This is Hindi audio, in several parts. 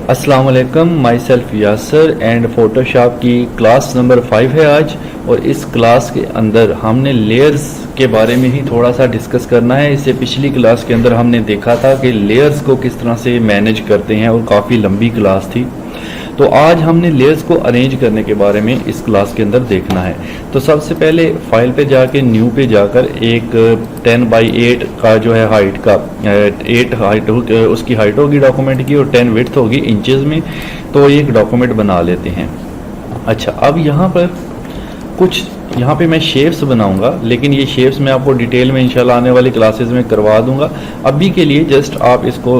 अस्सलाम वालेकुम, myself Yasir and Photoshop की क्लास नंबर 5 है आज। और इस क्लास के अंदर हमने लेयर्स के बारे में ही थोड़ा सा डिस्कस करना है। इससे पिछली क्लास के अंदर हमने देखा था कि लेयर्स को किस तरह से मैनेज करते हैं और काफ़ी लंबी क्लास थी। तो आज हमने लेयर्स को अरेंज करने के बारे में इस क्लास के अंदर देखना है। तो सबसे पहले फाइल पे जाके न्यू पे जाकर एक 10 बाई 8 का जो है हाइट का 8 हाइट उसकी हाइट होगी डॉक्यूमेंट की और 10 विड्थ होगी इंचेस में। तो एक डॉक्यूमेंट बना लेते हैं। अच्छा, अब यहाँ पर कुछ यहाँ पे मैं शेप्स बनाऊंगा, लेकिन ये शेप्स मैं आपको डिटेल में इंशाल्लाह आने वाली क्लासेस में करवा दूंगा। अभी के लिए जस्ट आप इसको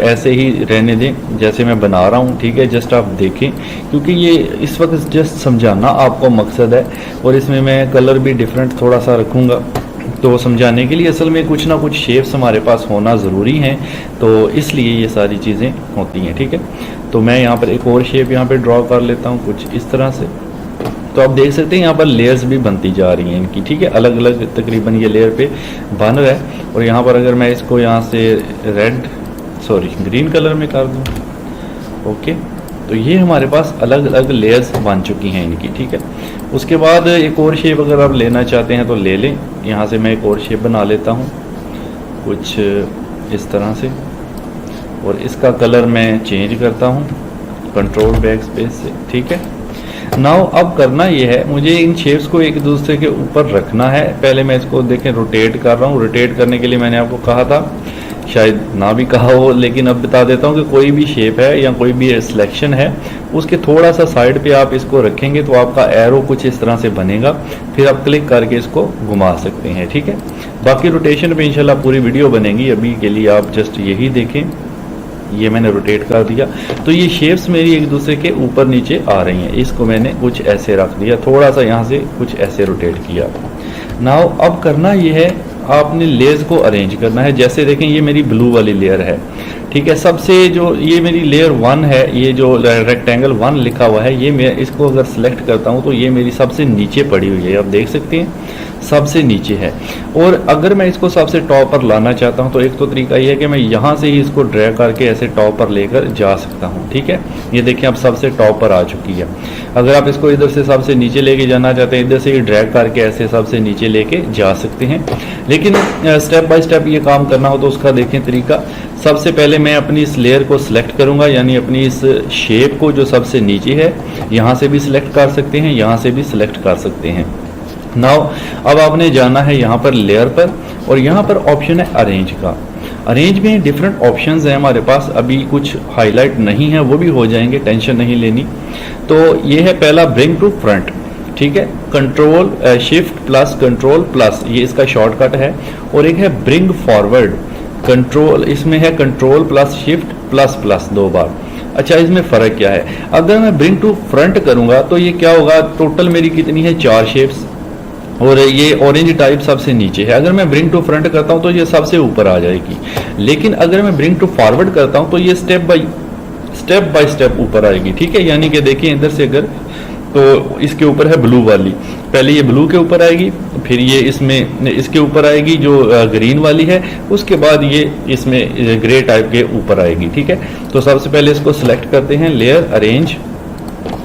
ऐसे ही रहने दें जैसे मैं बना रहा हूँ, ठीक है। जस्ट आप देखें, क्योंकि ये इस वक्त जस्ट समझाना आपको मकसद है और इसमें मैं कलर भी डिफरेंट थोड़ा सा रखूँगा तो समझाने के लिए। असल में कुछ ना कुछ शेप्स हमारे पास होना ज़रूरी हैं, तो इसलिए ये सारी चीज़ें होती हैं, ठीक है। तो मैं यहाँ पर एक और शेप यहाँ पर ड्रॉ कर लेता हूँ कुछ इस तरह से। तो आप देख सकते हैं यहाँ पर लेयर्स भी बनती जा रही हैं इनकी, ठीक है। अलग अलग तकरीबन ये लेयर पे बन रहा है। और यहाँ पर अगर मैं इसको यहाँ से ग्रीन कलर में कर दूँ, ओके, तो ये हमारे पास अलग अलग लेयर्स बन चुकी हैं इनकी, ठीक है। उसके बाद एक और शेप अगर आप लेना चाहते हैं तो ले लें। यहाँ से मैं एक और शेप बना लेता हूँ कुछ इस तरह से, और इसका कलर मैं चेंज करता हूँ कंट्रोल बैक स्पेस से, ठीक है। नाउ अब करना ये है, मुझे इन शेप्स को एक दूसरे के ऊपर रखना है। पहले मैं इसको देखें रोटेट कर रहा हूँ। रोटेट करने के लिए मैंने आपको कहा था, शायद ना भी कहा हो, लेकिन अब बता देता हूँ कि कोई भी शेप है या कोई भी सिलेक्शन है उसके थोड़ा सा साइड पे आप इसको रखेंगे तो आपका एरो कुछ इस तरह से बनेगा। फिर आप क्लिक करके इसको घुमा सकते हैं, ठीक है। बाकी रोटेशन पे इंशाल्लाह पूरी वीडियो बनेगी, अभी के लिए आप जस्ट यही देखें। ये मैंने रोटेट कर दिया तो ये शेप्स मेरी एक दूसरे के ऊपर नीचे आ रही हैं। इसको मैंने कुछ ऐसे रख दिया, थोड़ा सा यहाँ से कुछ ऐसे रोटेट किया। नाउ अब करना ये है, आपने लेयर्स को अरेंज करना है। जैसे देखें ये मेरी ब्लू वाली लेयर है, ठीक है। सबसे जो ये मेरी लेयर 1 है, ये जो रेक्टेंगल 1 लिखा हुआ है, ये मैं इसको अगर सिलेक्ट करता हूँ तो ये मेरी सबसे नीचे पड़ी हुई है, आप देख सकते हैं सबसे नीचे है। और अगर मैं इसको सबसे टॉप पर लाना चाहता हूं तो एक तो तरीका ये है कि मैं यहां से ही इसको ड्रैग करके ऐसे टॉप पर लेकर जा सकता हूं, ठीक है। ये देखिए अब सबसे टॉप पर आ चुकी है। अगर आप इसको इधर से सबसे नीचे लेके जाना चाहते हैं, इधर से ही ड्रैग करके ऐसे सबसे नीचे लेके जा सकते हैं। लेकिन स्टेप बाय स्टेप ये काम करना हो तो उसका देखें तरीका। सबसे पहले मैं अपनी इस लेयर को सिलेक्ट करूंगा, यानी अपनी इस शेप को जो सबसे नीचे है यहाँ से भी सिलेक्ट कर सकते हैं, यहाँ से भी सिलेक्ट कर सकते हैं। नाउ अब आपने जाना है यहाँ पर लेयर पर, और यहाँ पर ऑप्शन है अरेंज का। अरेंज में डिफरेंट ऑप्शंस हैं हमारे पास, अभी कुछ हाईलाइट नहीं है, वो भी हो जाएंगे, टेंशन नहीं लेनी। तो ये है पहला ब्रिंग टू फ्रंट, ठीक है। Control shift plus control plus, ये इसका शॉर्टकट है। और एक है ब्रिंग फॉरवर्ड, कंट्रोल इसमें है control plus shift plus plus 2 बार। अच्छा, इसमें फ़र्क क्या है? अगर मैं ब्रिंग टू फ्रंट करूँगा तो ये क्या होगा, टोटल मेरी कितनी है 4 शेप्स, और ये ऑरेंज टाइप सबसे नीचे है। अगर मैं ब्रिंग टू फ्रंट करता हूं तो ये सबसे ऊपर आ जाएगी। लेकिन अगर मैं ब्रिंग टू फॉरवर्ड करता हूं तो ये स्टेप बाय स्टेप ऊपर आएगी, ठीक है। यानी कि देखिए इधर से अगर, तो इसके ऊपर है ब्लू वाली, पहले ये ब्लू के ऊपर आएगी, फिर ये इसमें इसके ऊपर आएगी जो ग्रीन वाली है, उसके बाद ये इसमें ग्रे टाइप के ऊपर आएगी, ठीक है। तो सबसे पहले इसको सिलेक्ट करते हैं, लेयर अरेंज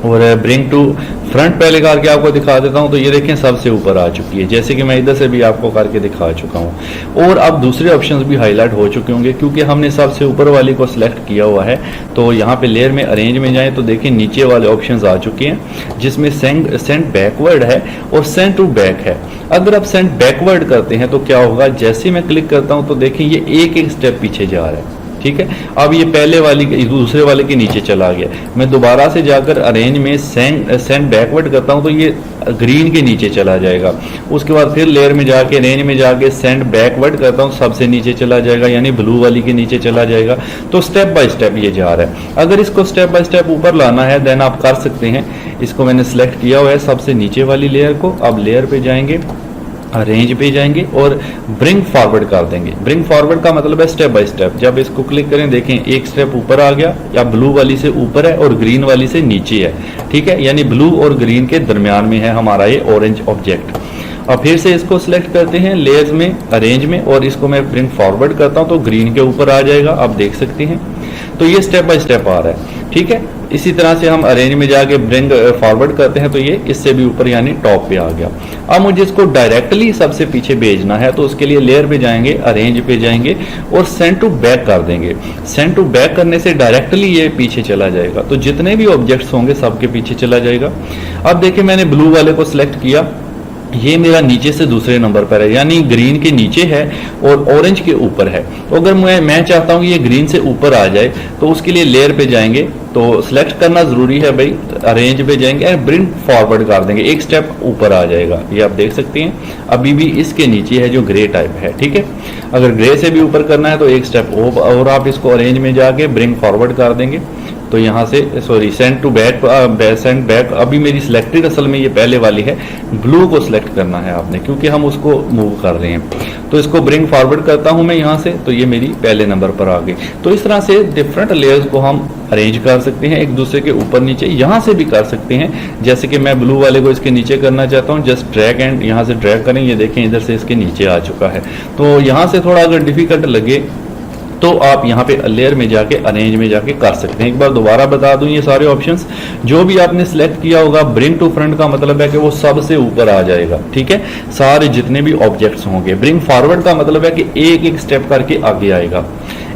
और ब्रिंग टू फ्रंट पहले करके आपको दिखा देता हूं। तो ये देखें सबसे ऊपर आ चुकी है, जैसे कि मैं इधर से भी आपको करके दिखा चुका हूं। और अब दूसरे ऑप्शंस भी हाईलाइट हो चुके होंगे क्योंकि हमने सबसे ऊपर वाली को सिलेक्ट किया हुआ है। तो यहाँ पे लेयर में अरेंज में जाएं तो देखिए नीचे वाले ऑप्शंस आ चुके हैं, जिसमें सेंड बैकवर्ड है और सेंड टू बैक है। अगर आप सेंड बैकवर्ड करते हैं तो क्या होगा, जैसे मैं क्लिक करता हूँ तो देखिए ये एक एक स्टेप पीछे जा रहा है, ठीक है। अब ये पहले वाली दूसरे वाले के नीचे चला गया। मैं दोबारा से जाकर अरेंज में सेंड बैकवर्ड करता हूं तो ये ग्रीन के नीचे चला जाएगा। उसके बाद फिर लेयर में जाके अरेंज में जाके सेंड बैकवर्ड करता हूं, सबसे नीचे चला जाएगा, यानी ब्लू वाली के नीचे चला जाएगा। तो स्टेप बाय स्टेप ये जा रहा है। अगर इसको स्टेप बाय स्टेप ऊपर लाना है देन आप कर सकते हैं। इसको मैंने सिलेक्ट किया हुआ है सबसे नीचे वाली लेयर को। अब लेयर पे जाएंगे, अरेंज पे जाएंगे और ब्रिंग फॉरवर्ड कर देंगे। ब्रिंग फॉरवर्ड का मतलब है स्टेप बाय स्टेप। जब इसको क्लिक करें देखें एक स्टेप ऊपर आ गया, या ब्लू वाली से ऊपर है और ग्रीन वाली से नीचे है, ठीक है। यानी ब्लू और ग्रीन के दरमियान में है हमारा ये ऑरेंज ऑब्जेक्ट। अब फिर से इसको सिलेक्ट करते हैं लेयर्स में, अरेंज में, और इसको मैं ब्रिंग फॉरवर्ड करता हूं तो ग्रीन के ऊपर आ जाएगा, आप देख सकते हैं। तो ये स्टेप बाय स्टेप आ रहा है। ठीक है। इसी तरह से हम अरेंज में जाके ब्रिंग फॉरवर्ड करते हैं तो ये इससे भी ऊपर यानी टॉप पे आ गया। अब मुझे इसको डायरेक्टली सबसे पीछे भेजना है तो उसके लिए लेयर पे जाएंगे, अरेंज पे जाएंगे और सेंड टू बैक कर देंगे। सेंड टू बैक करने से डायरेक्टली ये पीछे चला जाएगा, तो जितने भी ऑब्जेक्ट्स होंगे सबके पीछे चला जाएगा। अब देखिए मैंने ब्लू वाले को सिलेक्ट किया, ये मेरा नीचे से दूसरे नंबर पर है यानी ग्रीन के नीचे है और ऑरेंज के ऊपर है। तो अगर मैं चाहता हूं कि ये ग्रीन से ऊपर आ जाए तो उसके लिए लेयर पे जाएंगे, तो सिलेक्ट करना जरूरी है भाई, अरेंज पे जाएंगे और ब्रिंग फॉरवर्ड कर देंगे, एक स्टेप ऊपर आ जाएगा। ये आप देख सकते हैं अभी भी इसके नीचे है जो ग्रे टाइप है, ठीक है। अगर ग्रे से भी ऊपर करना है तो एक स्टेप और आप इसको अरेंज में जाके ब्रिंग फॉरवर्ड कर देंगे। तो यहाँ से sorry send to back, send back अभी मेरी सिलेक्टेड असल में ये पहले वाली है, ब्लू को सिलेक्ट करना है आपने क्योंकि हम उसको मूव कर रहे हैं। तो इसको ब्रिंग फॉरवर्ड करता हूं मैं यहाँ से, तो ये मेरी पहले नंबर पर आ गई। तो इस तरह से डिफरेंट लेयर्स को हम अरेंज कर सकते हैं एक दूसरे के ऊपर नीचे, यहाँ से भी कर सकते हैं। जैसे कि मैं ब्लू वाले को इसके नीचे करना चाहता हूँ, जस्ट ड्रैग एंड यहाँ से ड्रैग करें, ये देखें इधर से इसके नीचे आ चुका है। तो यहाँ से थोड़ा अगर डिफिकल्ट लगे तो आप यहाँ पे लेयर में जाके अरेंज में जाके कर सकते हैं। एक बार दोबारा बता दूं, ये सारे ऑप्शंस जो भी आपने सिलेक्ट किया होगा, ब्रिंग टू फ्रंट का मतलब है कि वो सबसे ऊपर आ जाएगा, ठीक है, सारे जितने भी ऑब्जेक्ट्स होंगे। ब्रिंग फॉरवर्ड का मतलब है कि एक एक स्टेप करके आगे आएगा।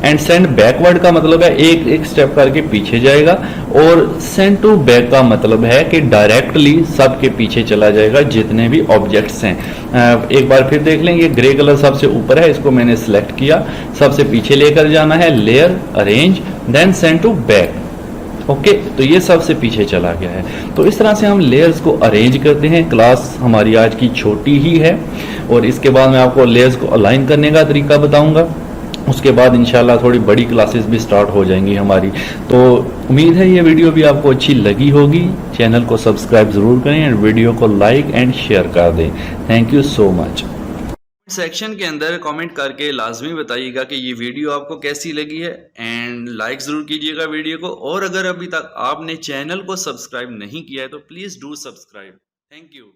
एंड सेंड बैकवर्ड का मतलब है एक एक स्टेप करके पीछे जाएगा। और सेंड टू बैक का मतलब है कि डायरेक्टली सबके पीछे चला जाएगा जितने भी ऑब्जेक्ट्स हैं। एक बार फिर देख लें, ये ग्रे कलर सबसे ऊपर है, इसको मैंने सिलेक्ट किया, सबसे पीछे लेकर जाना है, layer, arrange, then send to back. Okay, तो ये सबसे पीछे चला गया है। तो इस तरह से हम लेयर्स को अरेंज करते हैं। क्लास हमारी आज की छोटी ही है और इसके बाद मैं आपको लेयर्स को अलाइन करने का तरीका बताऊंगा। उसके बाद इंशाल्लाह थोड़ी बड़ी क्लासेस भी स्टार्ट हो जाएंगी हमारी। तो उम्मीद है ये वीडियो भी आपको अच्छी लगी होगी। चैनल को सब्सक्राइब जरूर करें एंड वीडियो को लाइक एंड शेयर कर दें। Thank you so much. Section के अंदर कमेंट करके लाजमी बताइएगा कि ये वीडियो आपको कैसी लगी है एंड लाइक ज़रूर कीजिएगा वीडियो को। और अगर अभी तक आपने चैनल को सब्सक्राइब नहीं किया है तो please do subscribe. Thank you.